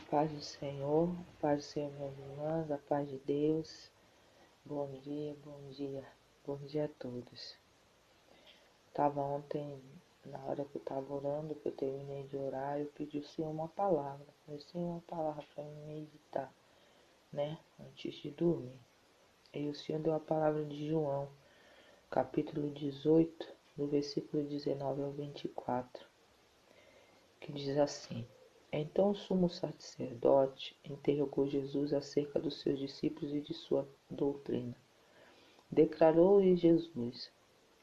Paz do Senhor, paz do Senhor, minhas irmãs, a paz de Deus. Bom dia, bom dia, bom dia a todos. Estava ontem, na hora que eu estava orando, que eu terminei de orar, eu pedi ao Senhor uma palavra. Falei, Senhor, uma palavra para me meditar, né, antes de dormir. E o Senhor deu a palavra de João, capítulo 18, do versículo 19 ao 24, que diz assim: Então o sumo sacerdote interrogou Jesus acerca dos seus discípulos e de sua doutrina. Declarou-lhe Jesus: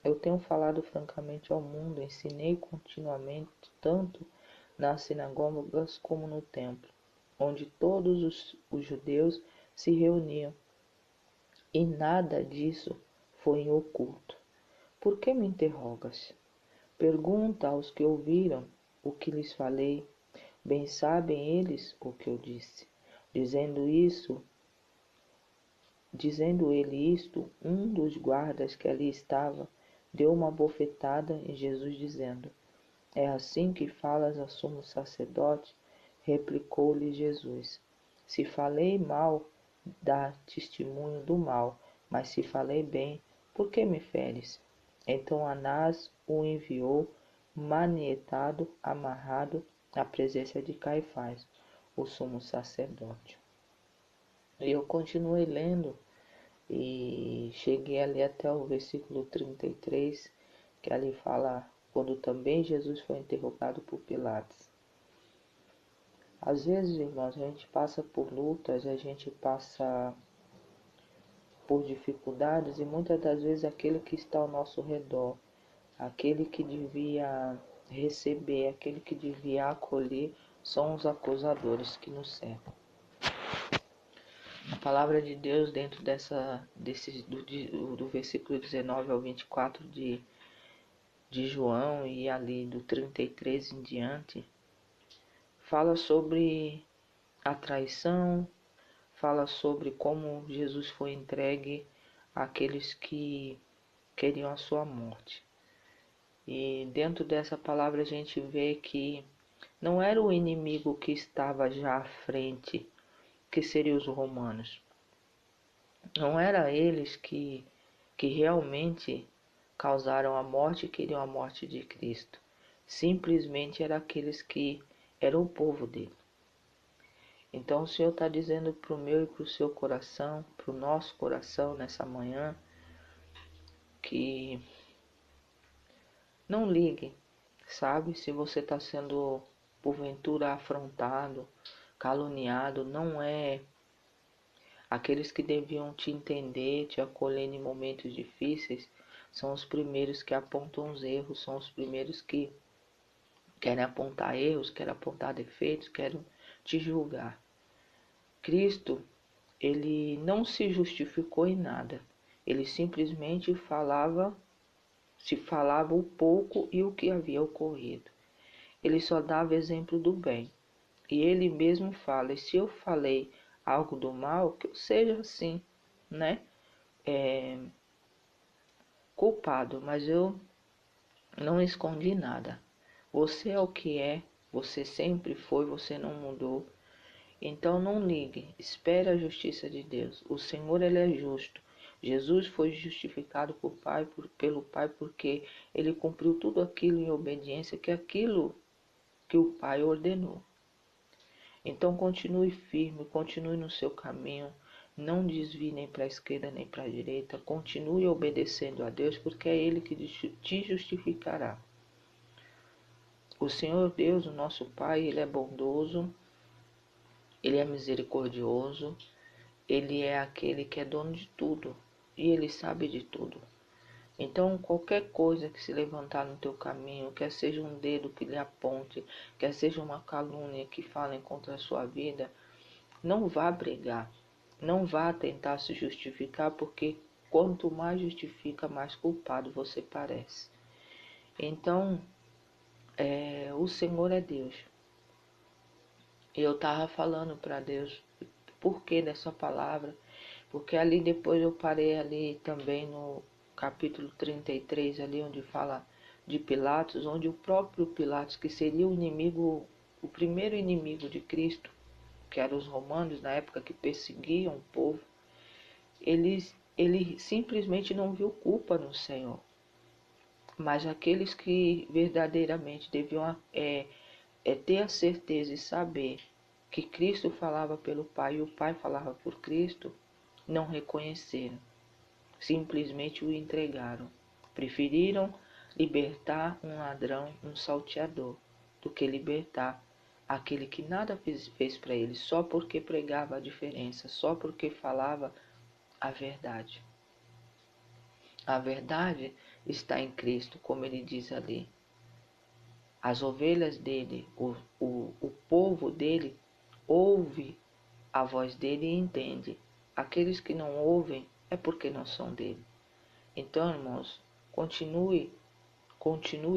Eu tenho falado francamente ao mundo, ensinei continuamente, tanto nas sinagogas como no templo, onde todos os judeus se reuniam, e nada disso foi em oculto. Por que me interrogas? Pergunta aos que ouviram o que lhes falei. Bem sabem eles o que eu disse. Dizendo ele isto, um dos guardas que ali estava deu uma bofetada em Jesus, dizendo: É assim que falas ao sumo sacerdote? Replicou-lhe Jesus: Se falei mal, dá testemunho do mal, mas se falei bem, por que me feres? Então Anás o enviou manietado, amarrado, à presença de Caifás, o sumo sacerdote. E eu continuei lendo e cheguei ali até o versículo 33, que ali fala quando também Jesus foi interrogado por Pilatos. Às vezes, irmãos, a gente passa por lutas, a gente passa por dificuldades e muitas das vezes aquele que está ao nosso redor, aquele que devia receber, aquele que devia acolher, são os acusadores que nos cercam. A palavra de Deus dentro do versículo 19 ao 24 de João e ali do 33 em diante, fala sobre a traição, fala sobre como Jesus foi entregue àqueles que queriam a sua morte. E dentro dessa palavra a gente vê que não era o inimigo que estava já à frente, que seriam os romanos. Não era eles que realmente causaram a morte e queriam a morte de Cristo. Simplesmente eram aqueles que eram o povo dele. Então o Senhor está dizendo para o meu e para o seu coração, para o nosso coração nessa manhã, que não ligue, sabe? Se você está sendo porventura afrontado, caluniado, não é aqueles que deviam te entender, te acolher em momentos difíceis, são os primeiros que apontam os erros, são os primeiros que querem apontar erros, querem apontar defeitos, querem te julgar. Cristo, ele não se justificou em nada. Ele simplesmente se falava o pouco e o que havia ocorrido. Ele só dava exemplo do bem. E ele mesmo fala, e se eu falei algo do mal, que eu seja assim, né? Culpado, mas eu não escondi nada. Você é o que é, você sempre foi, você não mudou. Então não ligue, espere a justiça de Deus. O Senhor, ele é justo. Jesus foi justificado pelo Pai porque ele cumpriu tudo aquilo em obediência aquilo que o Pai ordenou. Então continue firme, continue no seu caminho, não desvie nem para a esquerda nem para a direita, continue obedecendo a Deus, porque é Ele que te justificará. O Senhor Deus, o nosso Pai, Ele é bondoso, Ele é misericordioso, Ele é aquele que é dono de tudo e Ele sabe de tudo. Então, qualquer coisa que se levantar no teu caminho, quer seja um dedo que lhe aponte, quer seja uma calúnia que fale contra a sua vida, não vá brigar, não vá tentar se justificar, porque quanto mais justifica, mais culpado você parece. Então, o Senhor é Deus. Eu estava falando para Deus por que dessa palavra, porque ali depois eu parei ali também no capítulo 33, ali onde fala de Pilatos, onde o próprio Pilatos, que seria o primeiro inimigo de Cristo, que eram os romanos na época que perseguiam o povo, ele simplesmente não viu culpa no Senhor. Mas aqueles que verdadeiramente deviam ter a certeza e saber que Cristo falava pelo Pai e o Pai falava por Cristo, não reconheceram, simplesmente o entregaram. Preferiram libertar um ladrão, um salteador, do que libertar aquele que nada fez para ele, só porque pregava a diferença, só porque falava a verdade. A verdade está em Cristo, como ele diz ali. As ovelhas dele, o povo dele, ouve a voz dele e entende. Aqueles que não ouvem é porque não são dele. Então, irmãos, continue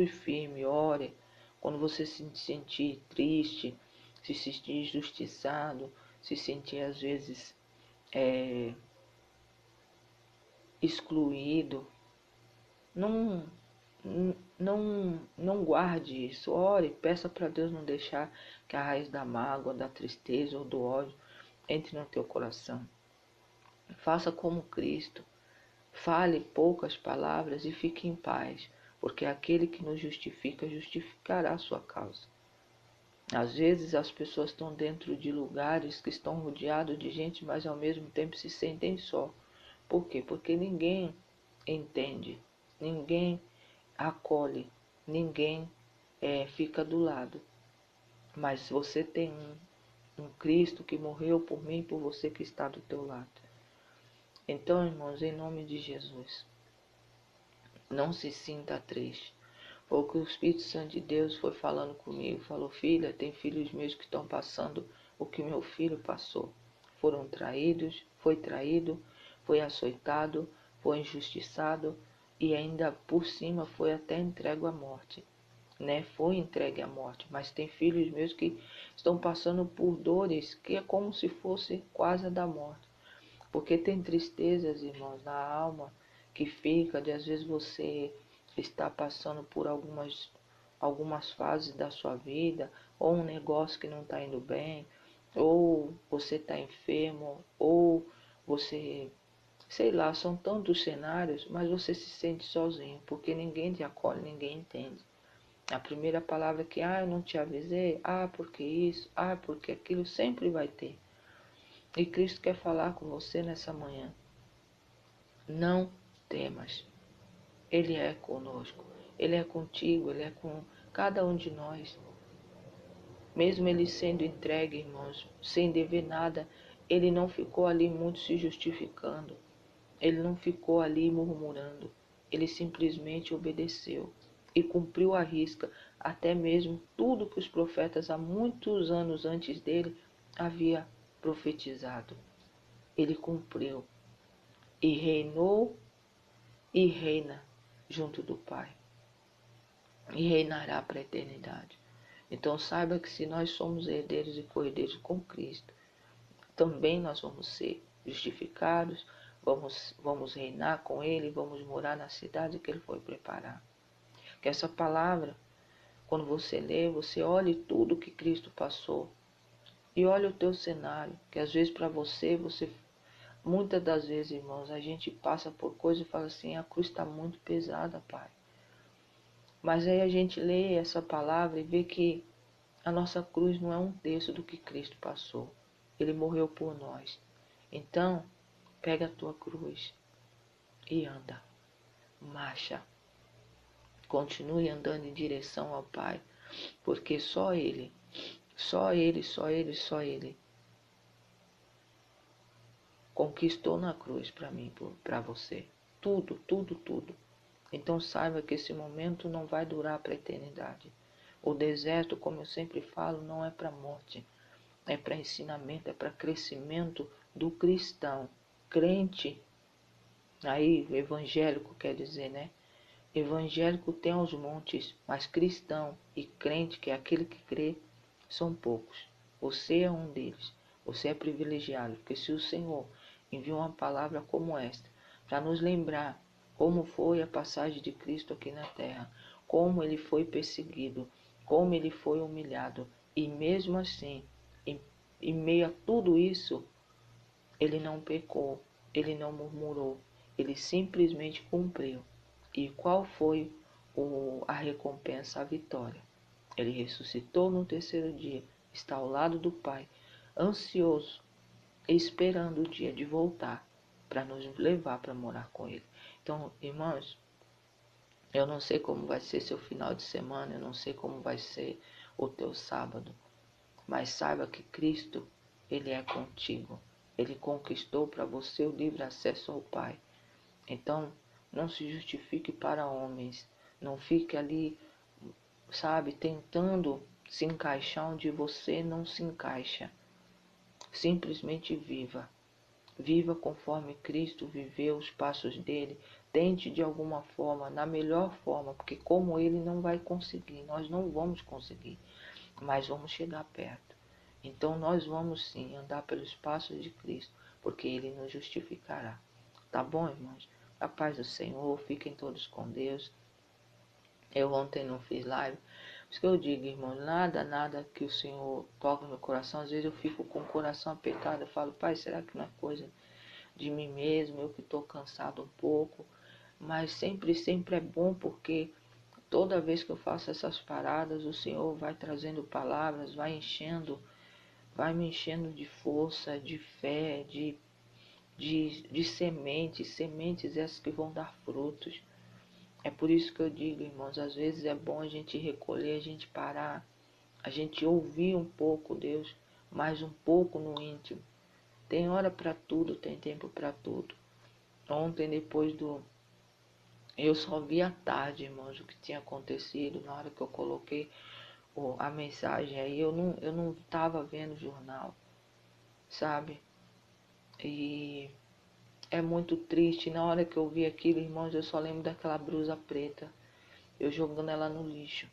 firme, ore. Quando você se sentir triste, se sentir injustiçado, se sentir às vezes excluído, não, não guarde isso. Ore, peça para Deus não deixar que a raiz da mágoa, da tristeza ou do ódio entre no teu coração. Faça como Cristo. Fale poucas palavras e fique em paz, porque aquele que nos justifica, justificará a sua causa. Às vezes as pessoas estão dentro de lugares que estão rodeados de gente, mas ao mesmo tempo se sentem só. Por quê? Porque ninguém entende, ninguém acolhe, ninguém fica do lado. Mas você tem um Cristo que morreu por mim e por você que está do teu lado. Então, irmãos, em nome de Jesus, não se sinta triste. Foi o que o Espírito Santo de Deus foi falando comigo. Falou, filha, tem filhos meus que estão passando o que meu filho passou. Foram traídos, foi açoitado, foi injustiçado e ainda por cima foi até entregue à morte. Foi entregue à morte, mas tem filhos meus que estão passando por dores que é como se fosse quase a da morte. Porque tem tristezas, irmãos, na alma que fica de às vezes você está passando por algumas fases da sua vida, ou um negócio que não está indo bem, ou você está enfermo, ou você, sei lá, são tantos cenários, mas você se sente sozinho, porque ninguém te acolhe, ninguém entende. A primeira palavra que, eu não te avisei, porque isso, porque aquilo, sempre vai ter. E Cristo quer falar com você nessa manhã. Não temas. Ele é conosco. Ele é contigo, Ele é com cada um de nós. Mesmo Ele sendo entregue, irmãos, sem dever nada, Ele não ficou ali muito se justificando. Ele não ficou ali murmurando. Ele simplesmente obedeceu e cumpriu à risca até mesmo tudo que os profetas há muitos anos antes dele havia profetizado. Ele cumpriu e reinou e reina junto do Pai e reinará para a eternidade. Então saiba que se nós somos herdeiros e co-herdeiros com Cristo, também nós vamos ser justificados, vamos reinar com Ele, vamos morar na cidade que Ele foi preparar. Que essa palavra, quando você lê, você olhe tudo que Cristo passou e olhe o teu cenário, que às vezes para você, muitas das vezes, irmãos, a gente passa por coisas e fala assim, a cruz está muito pesada, Pai. Mas aí a gente lê essa palavra e vê que a nossa cruz não é um terço do que Cristo passou. Ele morreu por nós. Então, pega a tua cruz e anda. Marcha. Continue andando em direção ao Pai. Porque só Ele conquistou na cruz para mim, para você. Tudo, tudo, tudo. Então saiba que esse momento não vai durar para a eternidade. O deserto, como eu sempre falo, não é para morte. É para ensinamento, é para crescimento do cristão. Crente, aí evangélico quer dizer, né? Evangélico tem aos montes, mas cristão e crente, que é aquele que crê, são poucos. Você é um deles. Você é privilegiado, porque se o Senhor enviou uma palavra como esta, para nos lembrar como foi a passagem de Cristo aqui na terra, como ele foi perseguido, como ele foi humilhado, e mesmo assim em meio a tudo isso, ele não pecou, ele não murmurou, ele simplesmente cumpriu. E qual foi a recompensa, a vitória? Ele ressuscitou no terceiro dia, está ao lado do Pai, ansioso, esperando o dia de voltar para nos levar para morar com Ele. Então, irmãos, eu não sei como vai ser seu final de semana, eu não sei como vai ser o teu sábado, mas saiba que Cristo, Ele é contigo. Ele conquistou para você o livre acesso ao Pai. Então, não se justifique para homens. Não fique ali, sabe, tentando se encaixar onde você não se encaixa. Simplesmente viva. Viva conforme Cristo viveu os passos dele. Tente de alguma forma, na melhor forma, porque como ele não vai conseguir, nós não vamos conseguir, mas vamos chegar perto. Então nós vamos sim andar pelos passos de Cristo, porque ele nos justificará. Tá bom, irmãos? A paz do Senhor, fiquem todos com Deus. Eu ontem não fiz live. Por isso que eu digo, irmão, nada que o Senhor toca no meu coração. Às vezes eu fico com o coração apertado. Eu falo, Pai, será que não é coisa de mim mesmo? Eu que estou cansado um pouco. Mas sempre é bom, porque toda vez que eu faço essas paradas, o Senhor vai trazendo palavras, vai me enchendo de força, de fé, de sementes essas que vão dar frutos. É por isso que eu digo, irmãos, às vezes é bom a gente recolher, a gente parar, a gente ouvir um pouco Deus, mais um pouco no íntimo. Tem hora para tudo, tem tempo para tudo. Ontem, eu só vi à tarde, irmãos, o que tinha acontecido. Na hora que eu coloquei a mensagem aí, eu não estava vendo o jornal, sabe? E é muito triste. Na hora que eu vi aquilo, irmãos, eu só lembro daquela blusa preta, eu jogando ela no lixo,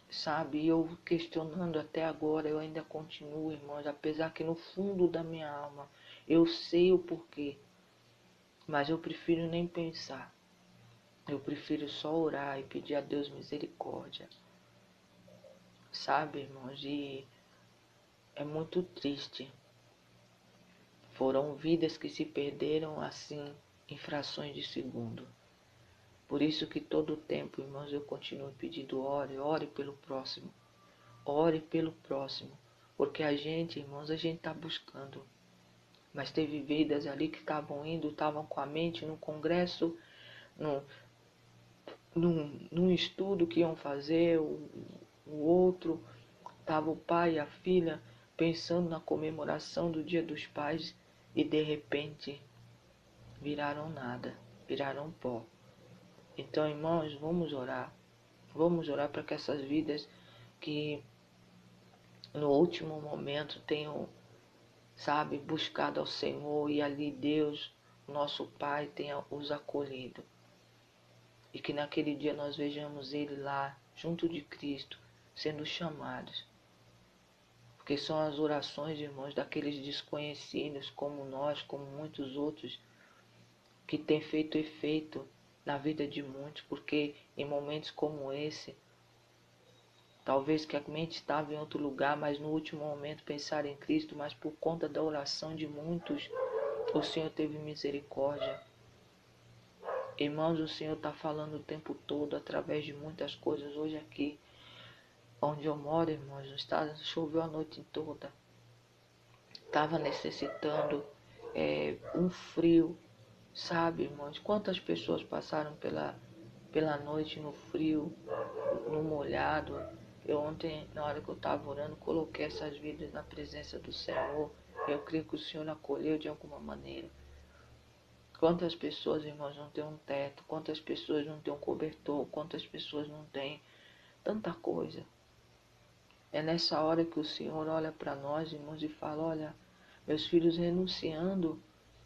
sabe? E eu questionando até agora, eu ainda continuo, irmãos, apesar que no fundo da minha alma eu sei o porquê, mas eu prefiro nem pensar. Eu prefiro só orar e pedir a Deus misericórdia, sabe, irmãos? E é muito triste. Foram vidas que se perderam assim em frações de segundo. Por isso que todo o tempo, irmãos, eu continuo pedindo, ore pelo próximo. Ore pelo próximo. Porque a gente, irmãos, a gente está buscando. Mas teve vidas ali que estavam com a mente no congresso, num estudo que iam fazer, o outro, estava o pai e a filha pensando na comemoração do Dia dos Pais e de repente viraram nada, viraram pó. Então, irmãos, vamos orar para que essas vidas que no último momento tenham, sabe, buscado ao Senhor e ali Deus, nosso Pai, tenha os acolhido. E que naquele dia nós vejamos Ele lá, junto de Cristo, sendo chamados. Porque são as orações, irmãos, daqueles desconhecidos como nós, como muitos outros, que têm feito efeito na vida de muitos, porque em momentos como esse, talvez que a mente estava em outro lugar, mas no último momento pensar em Cristo, mas por conta da oração de muitos, o Senhor teve misericórdia. Irmãos, o Senhor está falando o tempo todo, através de muitas coisas. Hoje aqui, onde eu moro, irmãos, no estado, choveu a noite toda. Estava necessitando um frio, sabe, irmãos? Quantas pessoas passaram pela noite no frio, no molhado. Eu ontem, na hora que eu estava orando, coloquei essas vidas na presença do Senhor. Eu creio que o Senhor acolheu de alguma maneira. Quantas pessoas, irmãos, não têm um teto? Quantas pessoas não têm um cobertor? Quantas pessoas não têm tanta coisa? É nessa hora que o Senhor olha para nós, irmãos, e fala, olha, meus filhos renunciando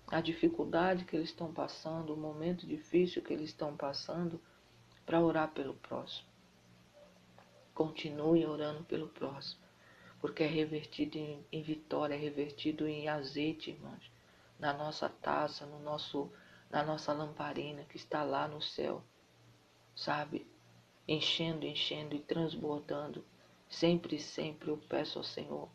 à dificuldade que eles estão passando, o momento difícil que eles estão passando, para orar pelo próximo. Continue orando pelo próximo, porque é revertido em vitória, é revertido em azeite, irmãos, na nossa taça, na nossa lamparina que está lá no céu, sabe? Enchendo e transbordando. Sempre eu peço ao Senhor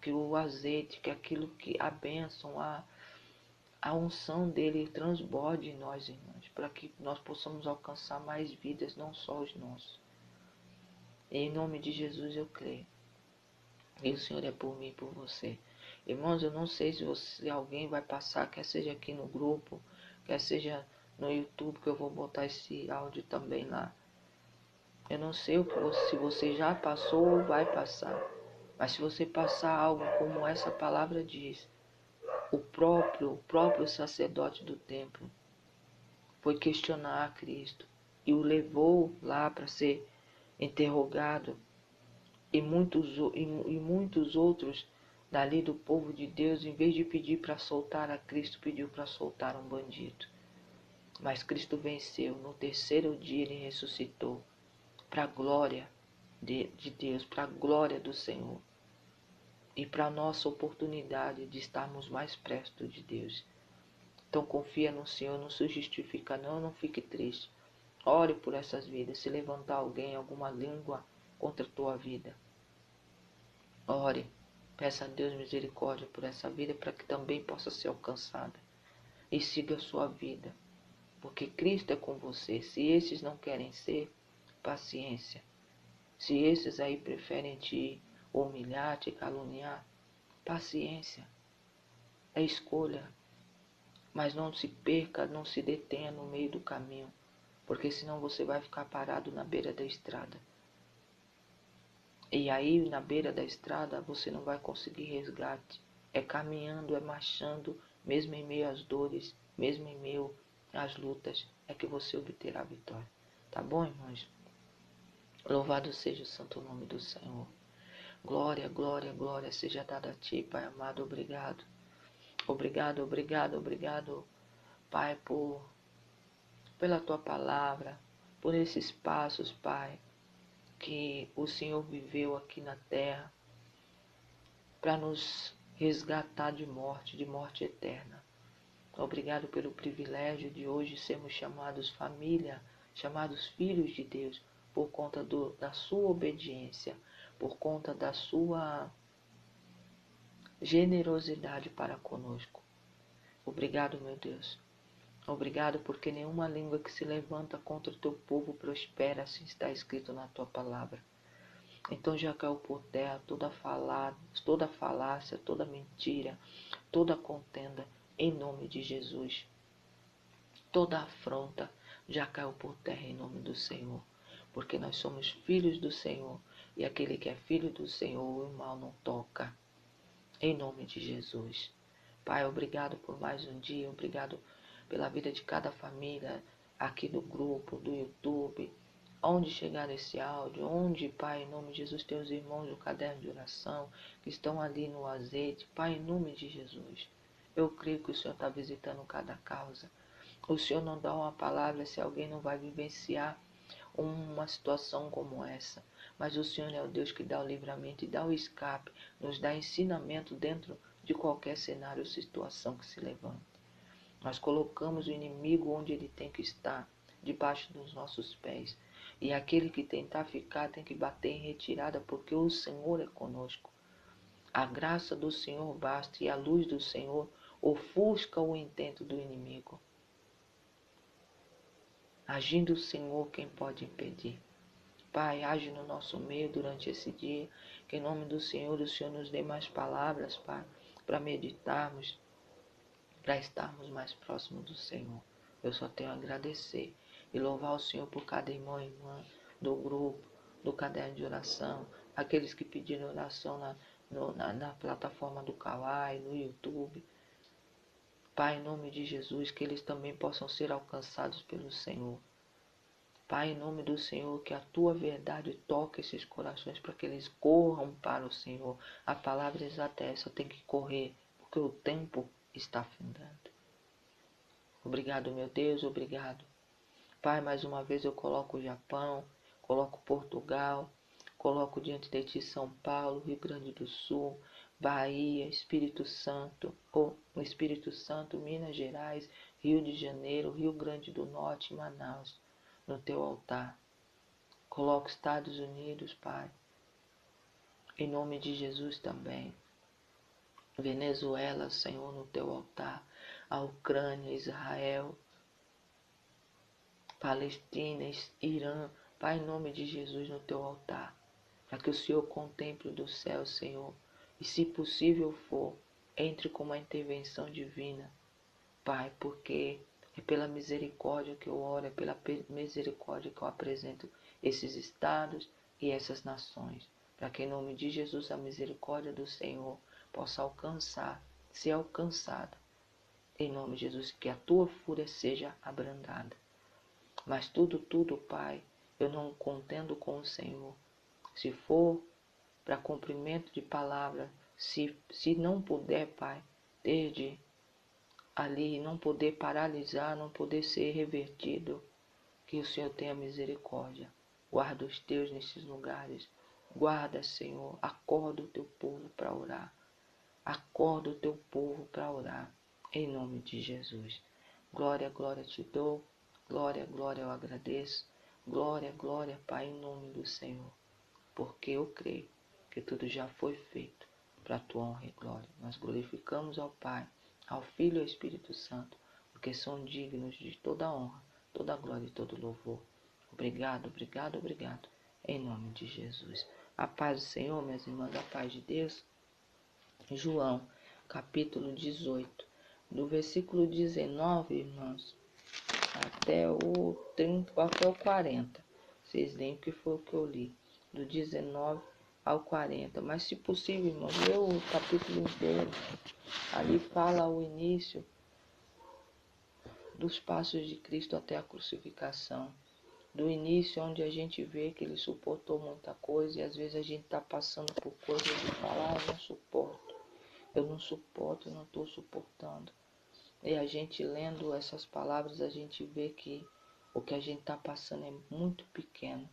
que o azeite, que aquilo que a bênção, a unção dele transborde em nós, irmãos, para que nós possamos alcançar mais vidas, não só os nossos. Em nome de Jesus eu creio. E o Senhor é por mim e por você. Irmãos, eu não sei se alguém vai passar, quer seja aqui no grupo, quer seja no YouTube, que eu vou botar esse áudio também lá. Eu não sei se você já passou ou vai passar. Mas se você passar algo como essa palavra diz, o próprio sacerdote do templo foi questionar a Cristo e o levou lá para ser interrogado, e muitos outros dali do povo de Deus, em vez de pedir para soltar a Cristo, pediu para soltar um bandido. Mas Cristo venceu. No terceiro dia ele ressuscitou, para a glória de Deus, para a glória do Senhor, e para a nossa oportunidade de estarmos mais perto de Deus. Então confia no Senhor, não se justifica não fique triste. Ore por essas vidas. Se levantar alguém, alguma língua contra a tua vida, ore. Peça a Deus misericórdia por essa vida, para que também possa ser alcançada. E siga a sua vida, porque Cristo é com você. Se esses não querem ser, paciência. Se esses aí preferem te humilhar, te caluniar, paciência. É escolha. Mas não se perca, não se detenha no meio do caminho, porque senão você vai ficar parado na beira da estrada. E aí, na beira da estrada, você não vai conseguir resgate. É caminhando, é marchando, mesmo em meio às dores, mesmo em meio às lutas, é que você obterá a vitória. Tá bom, irmãos? Louvado seja o santo nome do Senhor. Glória, glória, glória seja dada a ti, Pai amado. Obrigado. Obrigado, obrigado, obrigado, Pai, pela tua palavra, por esses passos, Pai, que o Senhor viveu aqui na terra para nos resgatar de morte eterna. Obrigado pelo privilégio de hoje sermos chamados família, chamados filhos de Deus, por conta da sua obediência, por conta da sua generosidade para conosco. Obrigado, meu Deus. Obrigado porque nenhuma língua que se levanta contra o teu povo prospera, assim está escrito na tua palavra. Então já caiu por terra toda falácia, toda mentira, toda contenda, em nome de Jesus. Toda afronta já caiu por terra em nome do Senhor. Porque nós somos filhos do Senhor, e aquele que é filho do Senhor, o mal não toca. Em nome de Jesus. Pai, obrigado por mais um dia, obrigado pela vida de cada família aqui do grupo, do YouTube, onde chegar esse áudio, onde, Pai, em nome de Jesus, teus irmãos do caderno de oração, que estão ali no azeite, Pai, em nome de Jesus. Eu creio que o Senhor está visitando cada causa. O Senhor não dá uma palavra se alguém não vai vivenciar uma situação como essa. Mas o Senhor é o Deus que dá o livramento e dá o escape, nos dá ensinamento dentro de qualquer cenário ou situação que se levante. Nós colocamos o inimigo onde ele tem que estar, debaixo dos nossos pés. E aquele que tentar ficar tem que bater em retirada, porque o Senhor é conosco. A graça do Senhor basta, e a luz do Senhor ofusca o intento do inimigo. Agindo o Senhor, quem pode impedir? Pai, age no nosso meio durante esse dia, que em nome do Senhor, o Senhor nos dê mais palavras, Pai, para meditarmos, para estarmos mais próximos do Senhor. Eu só tenho a agradecer e louvar o Senhor por cada irmão e irmã do grupo, do caderno de oração, aqueles que pediram oração na plataforma do Kawai, no YouTube. Pai, em nome de Jesus, que eles também possam ser alcançados pelo Senhor. Pai, em nome do Senhor, que a tua verdade toque esses corações para que eles corram para o Senhor. A palavra exata é essa, tem que correr, porque o tempo está findando. Obrigado, meu Deus, obrigado. Pai, mais uma vez eu coloco o Japão, coloco Portugal, coloco diante de ti São Paulo, Rio Grande do Sul, Bahia, Espírito Santo, Minas Gerais, Rio de Janeiro, Rio Grande do Norte, Manaus, no teu altar. Coloco Estados Unidos, Pai, em nome de Jesus também. Venezuela, Senhor, no teu altar, a Ucrânia, Israel, Palestina, Irã, Pai, em nome de Jesus, no teu altar, para que o Senhor contemple do céu, Senhor, e se possível for, entre com uma intervenção divina, Pai, porque é pela misericórdia que eu oro, é pela misericórdia que eu apresento esses estados e essas nações, para que em nome de Jesus a misericórdia do Senhor possa alcançar, ser alcançada, em nome de Jesus, que a tua fúria seja abrandada. Mas tudo, Pai, eu não contendo com o Senhor. Se for para cumprimento de palavra, se não puder, Pai, desde ali não poder paralisar, não poder ser revertido, que o Senhor tenha misericórdia. Guarda os teus nesses lugares. Guarda, Senhor, acorda o teu povo para orar. Acorda o teu povo para orar, em nome de Jesus. Glória, glória te dou. Glória, glória eu agradeço. Glória, glória, Pai, em nome do Senhor. Porque eu creio que tudo já foi feito para a tua honra e glória. Nós glorificamos ao Pai, ao Filho e ao Espírito Santo, porque são dignos de toda honra, toda glória e todo louvor. Obrigado, obrigado, obrigado, em nome de Jesus. A paz do Senhor, minhas irmãs, a paz de Deus. João, capítulo 18, do versículo 19, irmãos, até o 30, até o 40. Vocês leem que foi o que eu li, do 19 ao 40. Mas, se possível, irmãos, lê o capítulo inteiro. Ali fala o início dos passos de Cristo até a crucificação. Do início, onde a gente vê que ele suportou muita coisa, e às vezes a gente está passando por coisas e fala, eu não suporto. Eu não suporto, eu não estou suportando. E a gente lendo essas palavras, a gente vê que o que a gente está passando é muito pequeno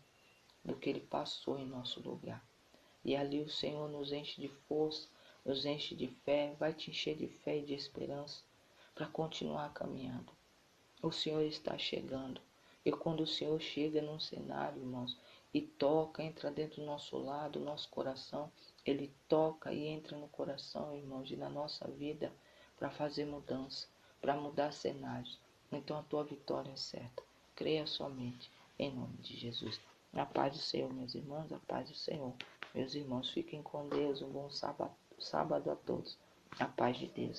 do que ele passou em nosso lugar. E ali o Senhor nos enche de força, nos enche de fé, vai te encher de fé e de esperança para continuar caminhando. O Senhor está chegando. E quando o Senhor chega num cenário, irmãos, e toca, entra dentro do nosso lado, nosso coração, ele toca e entra no coração, irmãos, e na nossa vida para fazer mudança, para mudar cenários. Então a tua vitória é certa. Creia somente em nome de Jesus. A paz do Senhor, meus irmãos, a paz do Senhor. Meus irmãos, fiquem com Deus. Um bom sábado a todos. A paz de Deus.